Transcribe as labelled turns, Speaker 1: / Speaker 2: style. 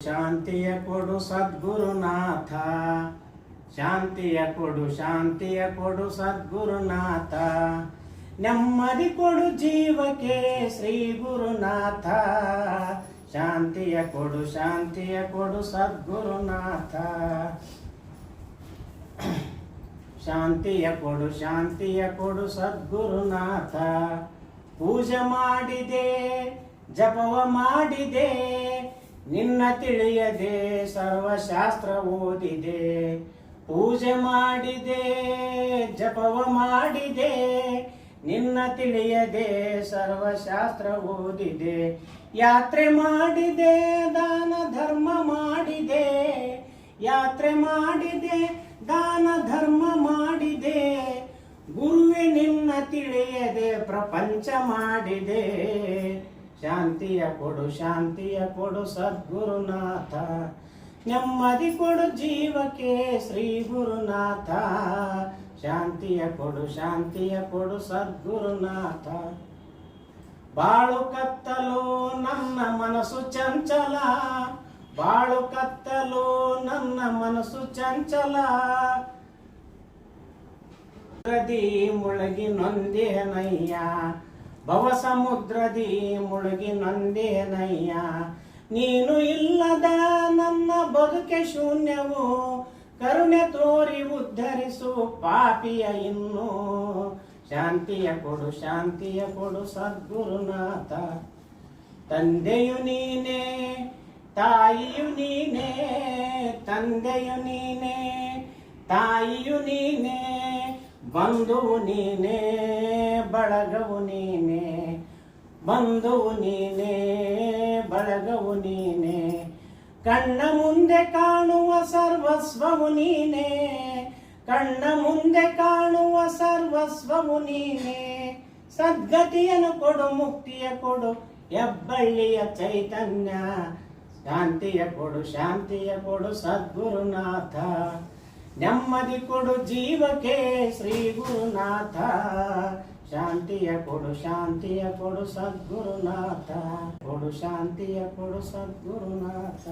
Speaker 1: ಶಾಂತಿಯ ಕೊಡು ಸದ್ಗುರುನಾಥ, ಶಾಂತಿಯ ಕೊಡು ಸದ್ಗುರುನಾಥ, ನೆಮ್ಮದಿ ಕೊಡು ಜೀವಕ್ಕೆ ಶ್ರೀ ಗುರುನಾಥ, ಶಾಂತಿಯ ಕೊಡು ಸದ್ಗುರುನಾಥ, ಶಾಂತಿಯ ಕೊಡು ಸದ್ಗುರುನಾಥ. ಪೂಜೆ ಮಾಡಿದೆ ಜಪವ ಮಾಡಿದೆ ನಿನ್ನ ತಿಳಿಯದೆ ಸರ್ವಶಾಸ್ತ್ರ ಓದಿದೆ, ಪೂಜೆ ಮಾಡಿದೆ ಜಪವ ಮಾಡಿದೆ ನಿನ್ನ ತಿಳಿಯದೆ ಸರ್ವಶಾಸ್ತ್ರ ಓದಿದೆ, ಯಾತ್ರೆ ಮಾಡಿದೆ ದಾನ ಧರ್ಮ ಮಾಡಿದೆ, ಯಾತ್ರೆ ಮಾಡಿದೆ ದಾನ ಧರ್ಮ ಮಾಡಿದೆ, ಗುರುವೆ ನಿನ್ನ ತಿಳಿಯದೆ ಪ್ರಪಂಚ ಮಾಡಿದೆ, ಶಾಂತಿಯ ಕೊಡು ಸದ್ಗುರುನಾಥ, ನೆಮ್ಮದಿ ಕೊಡು ಜೀವಕ್ಕೆ ಶ್ರೀ ಗುರುನಾಥ, ಶಾಂತಿಯ ಕೊಡು ಸದ್ಗುರುನಾಥ. ಬಾಳು ಕತ್ತಲು ನನ್ನ ಮನಸ್ಸು ಚಂಚಲ, ಬಾಳು ಕತ್ತಲು ನನ್ನ ಮನಸ್ಸು ಚಂಚಲ, ನದಿ ಮುಳುಗಿ ನೊಂದೇನಯ್ಯ, ಭವ ಸಮುದ್ರದಿ ಮುಳುಗಿ ನೊಂದೇನಯ್ಯ, ನೀನು ಇಲ್ಲದ ನನ್ನ ಬದುಕೆ ಶೂನ್ಯವು, ಕರುಣೆ ತೋರಿ ಉದ್ಧರಿಸು ಪಾಪಿಯ ಇನ್ನು, ಶಾಂತಿಯ ಕೊಡು ಸದ್ಗುರುನಾಥ. ತಂದೆಯು ನೀನೇ ತಾಯಿಯು ನೀನೇ, ತಂದೆಯು ನೀನೇ ತಾಯಿಯು ನೀನೇ, ಬಂಧುವು ನೀನೇ ಬಳಗವು ನೀನೇ, ಬಂಧುವು ನೀನೇ ಬಳಗವು ನೀನೇ, ಕಣ್ಣ ಮುಂದೆ ಕಾಣುವ ಸರ್ವಸ್ವವು ನೀನೇ, ಕಣ್ಣ ಮುಂದೆ ಕಾಣುವ ಸರ್ವಸ್ವವು ನೀನೇ, ಸದ್ಗತಿಯನ್ನು ಕೊಡು ಮುಕ್ತಿಯ ಕೊಡು ಹೆಬ್ಬಳ್ಳಿಯ ಚೈತನ್ಯ, ಶಾಂತಿಯ ಕೊಡು ಸದ್ಗುರುನಾಥ, ನೆಮ್ಮದಿ ಕೊಡು ಜೀವಕ್ಕೆ ಶ್ರೀ ಗುರುನಾಥ, ಶಾಂತಿಯ ಕೊಡು ಸದ್ಗುರುನಾಥ, ಶಾಂತಿಯ ಕೊಡು ಸದ್ಗುರುನಾಥ.